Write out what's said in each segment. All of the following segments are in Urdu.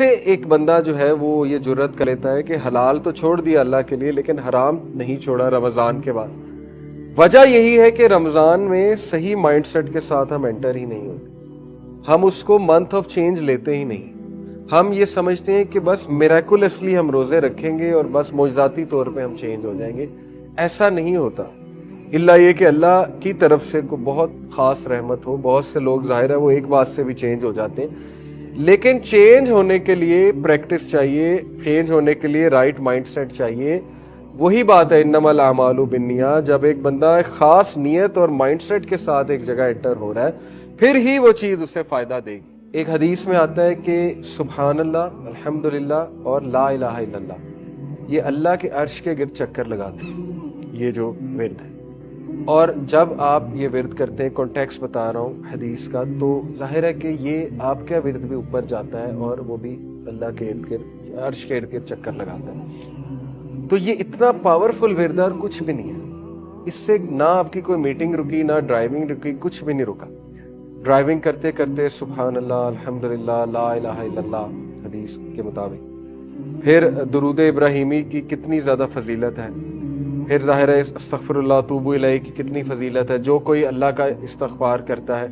کیسے ایک بندہ جو ہے وہ یہ جرت کر لیتا ہے کہ حلال تو چھوڑ دیا اللہ کے لیے لیکن حرام نہیں چھوڑا رمضان کے بعد؟ وجہ یہی ہے کہ رمضان میں صحیح مائنڈ سیٹ کے ساتھ ہم انٹر ہی نہیں ہوتے. ہم اس کو منتھ آف چینج لیتے ہی نہیں. ہم یہ سمجھتے ہیں کہ بس میریکولسلی ہم روزے رکھیں گے اور بس معجزاتی طور پہ ہم چینج ہو جائیں گے. ایسا نہیں ہوتا الا یہ کہ اللہ کی طرف سے کوئی بہت خاص رحمت ہو. بہت سے لوگ ظاہر ہے وہ ایک بات سے بھی چینج ہو جاتے ہیں، لیکن چینج ہونے کے لیے پریکٹس چاہیے، چینج ہونے کے لیے رائٹ مائنڈ سیٹ چاہیے. وہی بات ہے انما الاعمال بالنیات. جب ایک بندہ ایک خاص نیت اور مائنڈ سیٹ کے ساتھ ایک جگہ انٹر ہو رہا ہے پھر ہی وہ چیز اسے فائدہ دے گی. ایک حدیث میں آتا ہے کہ سبحان اللہ، الحمدللہ اور لا الہ الا اللہ یہ اللہ کے عرش کے گرد چکر لگاتے ہیں، یہ جو ورد ہے. اور جب آپ یہ ورد کرتے ہیں، کانٹیکسٹ بتا رہا ہوں حدیث کا، تو ظاہر ہے کہ یہ آپ کا ورد بھی اوپر جاتا ہے اور وہ بھی اللہ کے ارد گرد عرش کے ارد گرد چکر لگاتا ہے. تو یہ اتنا پاورفل ورد ہے اور کچھ بھی نہیں ہے. اس سے نہ آپ کی کوئی میٹنگ رکی، نہ ڈرائیونگ رکی، کچھ بھی نہیں رکا. ڈرائیونگ کرتے کرتے سبحان اللہ، الحمدللہ، لا الہ الا اللہ حدیث کے مطابق. پھر درود ابراہیمی کی کتنی زیادہ فضیلت ہے. پھر ظاہر ہے استغفر اللہ توبو الیہ کی کتنی فضیلت ہے. جو کوئی اللہ کا استغفار کرتا ہے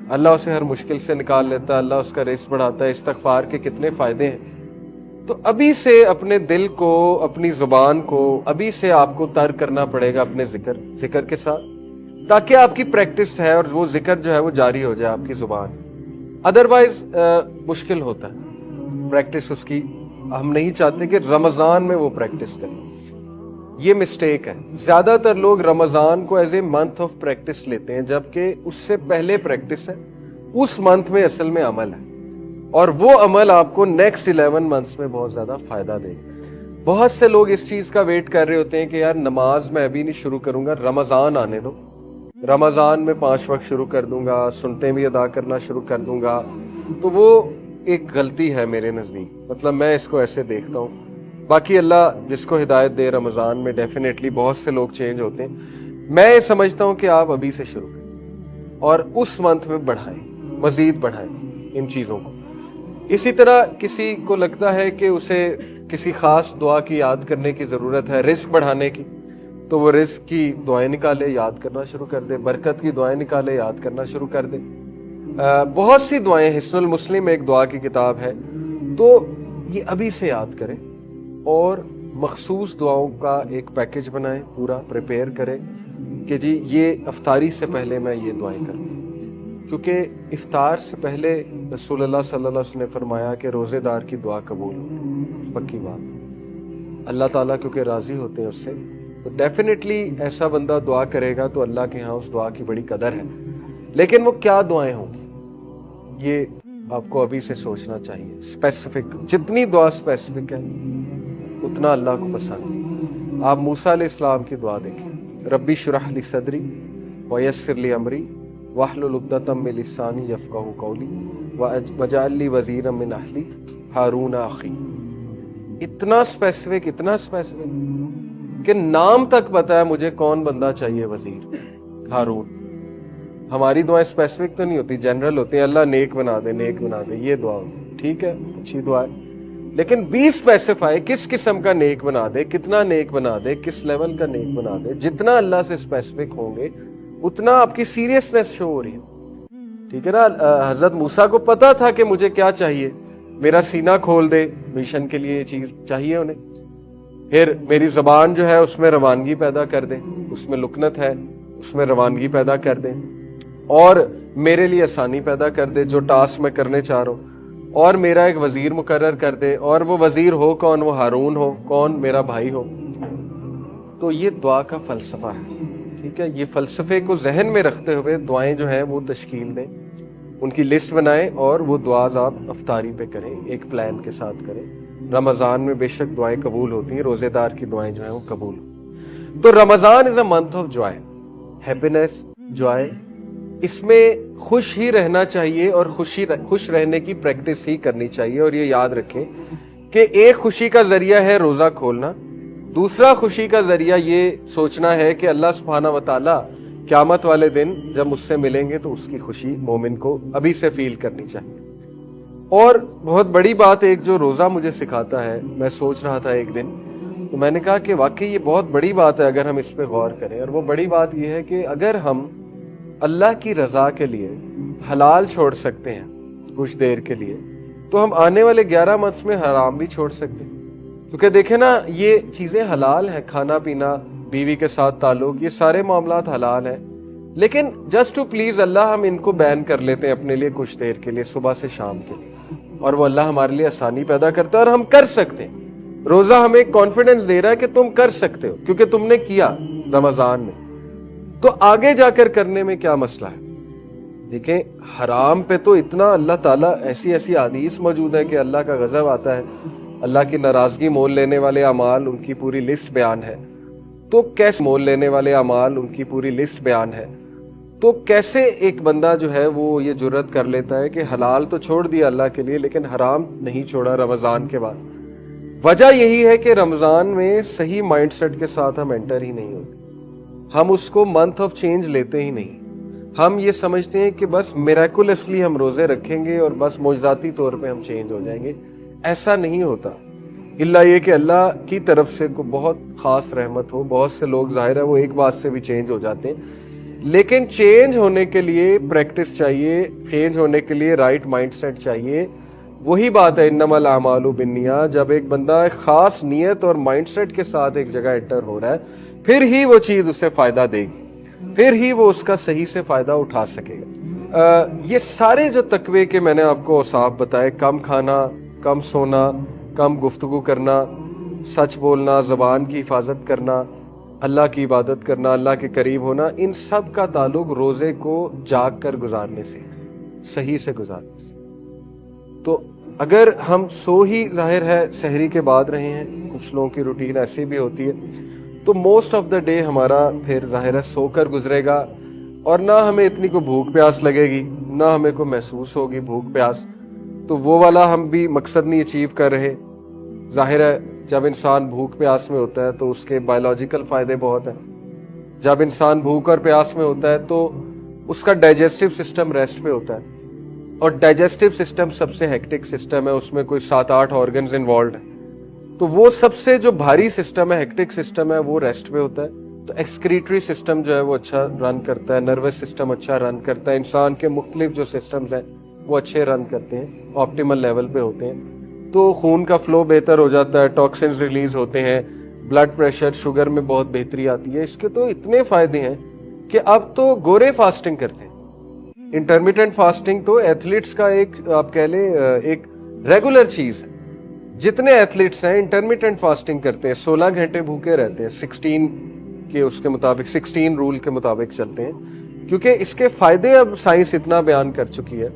اللہ اسے ہر مشکل سے نکال لیتا ہے، اللہ اس کا رزق بڑھاتا ہے. استغفار کے کتنے فائدے ہیں. تو ابھی سے اپنے دل کو، اپنی زبان کو ابھی سے آپ کو ترک کرنا پڑے گا اپنے ذکر کے ساتھ، تاکہ آپ کی پریکٹس ہے اور وہ ذکر جو ہے وہ جاری ہو جائے آپ کی زبان. ادروائز مشکل ہوتا ہے پریکٹس اس کی. ہم نہیں چاہتے کہ رمضان میں وہ پریکٹس کریں. یہ مسٹیک ہے. زیادہ تر لوگ رمضان کو as a month of practice لیتے ہیں، جبکہ اس سے پہلے پریکٹس ہے. اس منتھ میں اصل میں عمل ہے اور وہ عمل آپ کو نیکسٹ 11 منتھس میں بہت زیادہ فائدہ دے گا. بہت سے لوگ اس چیز کا ویٹ کر رہے ہوتے ہیں کہ یار نماز میں ابھی نہیں شروع کروں گا، رمضان آنے دو، رمضان میں 5 وقت شروع کر دوں گا، سنتیں بھی ادا کرنا شروع کر دوں گا. تو وہ ایک غلطی ہے میرے نزدیک. مطلب میں اس کو ایسے دیکھتا ہوں. باقی اللہ جس کو ہدایت دے، رمضان میں ڈیفینیٹلی بہت سے لوگ چینج ہوتے ہیں. میں یہ سمجھتا ہوں کہ آپ ابھی سے شروع کریں اور اس منتھ میں بڑھائیں، مزید بڑھائیں ان چیزوں کو. اسی طرح کسی کو لگتا ہے کہ اسے کسی خاص دعا کی یاد کرنے کی ضرورت ہے رزق بڑھانے کی، تو وہ رزق کی دعائیں نکالے، یاد کرنا شروع کر دے. برکت کی دعائیں نکالے، یاد کرنا شروع کر دے. بہت سی دعائیں، حصن المسلم ایک دعا کی کتاب ہے، تو یہ ابھی سے یاد کریں اور مخصوص دعاؤں کا ایک پیکج بنائیں، پورا پریپیئر کریں کہ جی یہ افطاری سے پہلے میں یہ دعائیں کروں. کیونکہ افطار سے پہلے رسول اللہ صلی اللہ علیہ وسلم نے فرمایا کہ روزے دار کی دعا قبول ہو. پکی بات. اللہ تعالیٰ کیونکہ راضی ہوتے ہیں اس سے، تو ڈیفینیٹلی ایسا بندہ دعا کرے گا تو اللہ کے ہاں اس دعا کی بڑی قدر ہے. لیکن وہ کیا دعائیں ہوں گی یہ آپ کو ابھی سے سوچنا چاہیے. اسپیسیفک، جتنی دعا اسپیسیفک ہے اتنا اللہ کو پسند ہے. آپ موسیٰ علیہ السلام کی دعا دیکھیں، ربی اشرح لی صدری ویسر لی امری واحلل عقدۃ من لسانی یفقہوا قولی واجعل لی وزیرا من اہلی ہارون اخی. اتنا اسپیسیفک کہ نام تک پتا ہے مجھے کون بندہ چاہیے وزیر، ہارون. ہماری دعائیں اسپیسیفک تو نہیں ہوتی، جنرل ہوتی ہیں. اللہ نیک بنا دے، نیک بنا دے، یہ دعا ہوتی. ٹھیک ہے، اچھی دعا ہے، لیکن بھی اسپیسیفائی کس قسم کا نیک بنا دے، کتنا نیک بنا دے، کس لیول کا نیک بنا دے. جتنا اللہ سے اسپیسیفک ہوں گے اتنا آپ کی سیریسنس شو ہو رہی ہے. ٹھیک ہے نا. حضرت موسیٰ کو پتا تھا کہ مجھے کیا چاہیے، میرا سینہ کھول دے، مشن کے لیے یہ چیز چاہیے انہیں. پھر میری زبان جو ہے اس میں روانگی پیدا کر دے، اس میں لکنت ہے، اس میں روانگی پیدا کر دے، اور میرے لیے آسانی پیدا کر دے جو ٹاسک میں کرنے چاہ رہا ہوں. اور میرا ایک وزیر مقرر کر دے، اور وہ وزیر ہو کون؟ وہ ہارون ہو. کون؟ میرا بھائی ہو. تو یہ دعا کا فلسفہ ہے. ٹھیک ہے، یہ فلسفے کو ذہن میں رکھتے ہوئے دعائیں جو ہیں وہ تشکیل دیں، ان کی لسٹ بنائیں اور وہ دعاز آپ افطاری پہ کریں، ایک پلان کے ساتھ کریں. رمضان میں بے شک دعائیں قبول ہوتی ہیں، روزے دار کی دعائیں جو ہیں وہ قبول. تو Ramzan is a month of joy, happiness, joy. اس میں خوش ہی رہنا چاہیے اور خوش رہنے کی پریکٹس ہی کرنی چاہیے. اور یہ یاد رکھیں کہ ایک خوشی کا ذریعہ ہے روزہ کھولنا، دوسرا خوشی کا ذریعہ یہ سوچنا ہے کہ اللہ سبحانہ وتعالی قیامت والے دن جب مجھ سے ملیں گے تو اس کی خوشی مومن کو ابھی سے فیل کرنی چاہیے. اور بہت بڑی بات ایک جو روزہ مجھے سکھاتا ہے، میں سوچ رہا تھا ایک دن، تو میں نے کہا کہ واقعی یہ بہت بڑی بات ہے اگر ہم اس پہ غور کریں، اور وہ بڑی بات یہ ہے کہ اگر ہم اللہ کی رضا کے لیے حلال چھوڑ سکتے ہیں کچھ دیر کے لیے، تو ہم آنے والے 11 منتھس میں حرام بھی چھوڑ سکتے ہیں. کیونکہ دیکھیں نا، یہ چیزیں حلال ہیں، کھانا پینا، بیوی کے ساتھ تعلق، یہ سارے معاملات حلال ہیں، لیکن جسٹ ٹو پلیز اللہ ہم ان کو بین کر لیتے ہیں اپنے لیے کچھ دیر کے لیے، صبح سے شام کے لیے، اور وہ اللہ ہمارے لیے آسانی پیدا کرتا ہے اور ہم کر سکتے ہیں. روزہ ہمیں ایک کانفیڈنس دے رہا ہے کہ تم کر سکتے ہو کیونکہ تم نے کیا رمضان میں، تو آگے جا کر کرنے میں کیا مسئلہ ہے. دیکھیں حرام پہ تو اتنا اللہ تعالیٰ ایسی حدیث موجود ہے کہ اللہ کا غضب آتا ہے، اللہ کی ناراضگی مول لینے والے اعمال ان کی پوری لسٹ بیان ہے. تو کیسے مول لینے والے اعمال ان کی پوری لسٹ بیان ہے، تو کیسے ایک بندہ جو ہے وہ یہ جرت کر لیتا ہے کہ حلال تو چھوڑ دیا اللہ کے لیے لیکن حرام نہیں چھوڑا رمضان کے بعد. وجہ یہی ہے کہ رمضان میں صحیح مائنڈ سیٹ کے ساتھ ہم انٹر ہی نہیں ہوتے. ہم اس کو منتھ آف چینج لیتے ہی نہیں. ہم یہ سمجھتے ہیں کہ بس میریکولسلی ہم روزے رکھیں گے اور بس معجزاتی طور پہ ہم چینج ہو جائیں گے. ایسا نہیں ہوتا، اللہ یہ کہ اللہ کی طرف سے کو بہت خاص رحمت ہو. بہت سے لوگ ظاہر ہے وہ ایک بات سے بھی چینج ہو جاتے ہیں، لیکن چینج ہونے کے لیے پریکٹس چاہیے، چینج ہونے کے لیے رائٹ مائنڈ سیٹ چاہیے. وہی بات ہے انما الاعمال بالنیات. جب ایک بندہ ایک خاص نیت اور مائنڈ سیٹ کے ساتھ ایک جگہ انٹر ہو رہا ہے، پھر ہی وہ چیز اسے فائدہ دے گی، پھر ہی وہ اس کا صحیح سے فائدہ اٹھا سکے گا. یہ سارے جو تقوی کے میں نے آپ کو اوصاف بتائے، کم کھانا، کم سونا، کم گفتگو کرنا، سچ بولنا، زبان کی حفاظت کرنا، اللہ کی عبادت کرنا، اللہ کے قریب ہونا، ان سب کا تعلق روزے کو جاگ کر گزارنے سے، صحیح سے گزارنے سے. تو اگر ہم سو ہی ظاہر ہے سحری کے بعد رہے ہیں، کچھ لوگوں کی روٹین ایسی بھی ہوتی ہے، تو موسٹ آف دا ڈے ہمارا پھر ظاہر ہے سو کر گزرے گا، اور نہ ہمیں اتنی کو بھوک پیاس لگے گی، نہ ہمیں کو محسوس ہوگی بھوک پیاس. تو وہ والا ہم بھی مقصد نہیں اچیو کر رہے. ظاہر ہے جب انسان بھوک پیاس میں ہوتا ہے تو اس کے بایولوجیکل فائدے بہت ہیں. جب انسان بھوک اور پیاس میں ہوتا ہے تو اس کا ڈائجسٹو سسٹم ریسٹ پہ ہوتا ہے، اور ڈائجسٹو سسٹم سب سے ہیکٹک سسٹم ہے، اس میں کوئی 7-8 آرگنز انوالوڈ ہیں. تو وہ سب سے جو بھاری سسٹم ہے، ہیکٹک سسٹم ہے، وہ ریسٹ پہ ہوتا ہے. تو ایکسکریٹری سسٹم جو ہے وہ اچھا رن کرتا ہے، نروس سسٹم اچھا رن کرتا ہے، انسان کے مختلف جو سسٹمز ہیں وہ اچھے رن کرتے ہیں، آپٹیمل لیول پہ ہوتے ہیں. تو خون کا فلو بہتر ہو جاتا ہے، ٹاکسنز ریلیز ہوتے ہیں، بلڈ پریشر، شوگر میں بہت بہتری آتی ہے. اس کے تو اتنے فائدے ہیں کہ اب تو گورے فاسٹنگ کرتے ہیں. انٹرمیٹنٹ فاسٹنگ تو ایتھلیٹس کا ایک آپ کہہ لیں ایک ریگولر چیز ہے. جتنے ایتھلیٹس ہیں انٹرمیٹنٹ فاسٹنگ کرتے ہیں، 16 گھنٹے بھوکے رہتے ہیں، 16 کے اس کے مطابق 16 رول کے مطابق چلتے ہیں، کیونکہ اس کے فائدے اب سائنس اتنا بیان کر چکی ہے.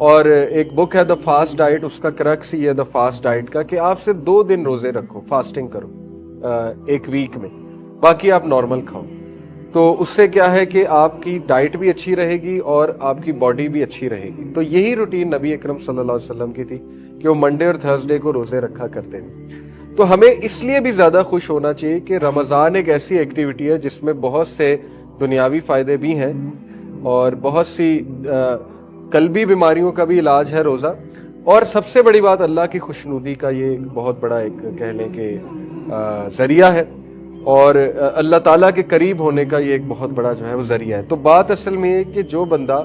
اور ایک بک ہے دا فاسٹ ڈائٹ، اس کا کرکس ہی ہے دا فاسٹ ڈائٹ کا کہ آپ صرف 2 دن روزے رکھو، فاسٹنگ کرو ایک ویک میں، باقی آپ نارمل کھاؤ. تو اس سے کیا ہے کہ آپ کی ڈائٹ بھی اچھی رہے گی اور آپ کی باڈی بھی اچھی رہے گی. تو یہی روٹین نبی اکرم صلی اللہ علیہ وسلم کی تھی کہ وہ منڈے اور تھرسڈے کو روزے رکھا کرتے ہیں. تو ہمیں اس لیے بھی زیادہ خوش ہونا چاہیے کہ رمضان ایک ایسی ایکٹیویٹی ہے جس میں بہت سے دنیاوی فائدے بھی ہیں اور بہت سی قلبی بیماریوں کا بھی علاج ہے روزہ. اور سب سے بڑی بات اللہ کی خوشنودی کا یہ ایک بہت بڑا ایک کہہ لیں کہ ذریعہ ہے، اور اللہ تعالیٰ کے قریب ہونے کا یہ ایک بہت بڑا جو ہے وہ ذریعہ ہے. تو بات اصل میں یہ کہ جو بندہ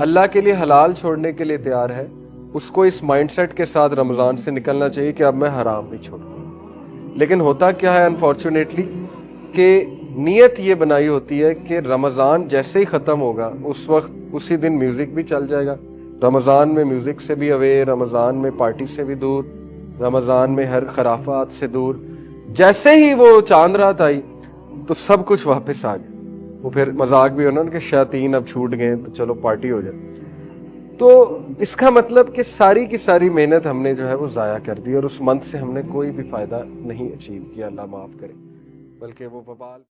اللہ کے لیے حلال چھوڑنے کے لیے تیار ہے، اس کو اس مائنڈ سیٹ کے ساتھ رمضان سے نکلنا چاہیے کہ اب میں حرام نہیں چھوڑوں. لیکن ہوتا کیا ہے انفارچونیٹلی کہ نیت یہ بنائی ہوتی ہے کہ رمضان جیسے ہی ختم ہوگا اس وقت اسی دن میوزک بھی چل جائے گا. رمضان میں میوزک سے بھی اوے، رمضان میں پارٹی سے بھی دور، رمضان میں ہر خرافات سے دور. جیسے ہی وہ چاند رات آئی تو سب کچھ واپس آ گیا. وہ پھر مذاق بھی ہونا کہ شیاطین اب چھوٹ گئے تو چلو پارٹی ہو جائے. تو اس کا مطلب کہ ساری کی ساری محنت ہم نے جو ہے وہ ضائع کر دی اور اس منتھ سے ہم نے کوئی بھی فائدہ نہیں اچیو کیا، اللہ معاف کرے، بلکہ وہ وبال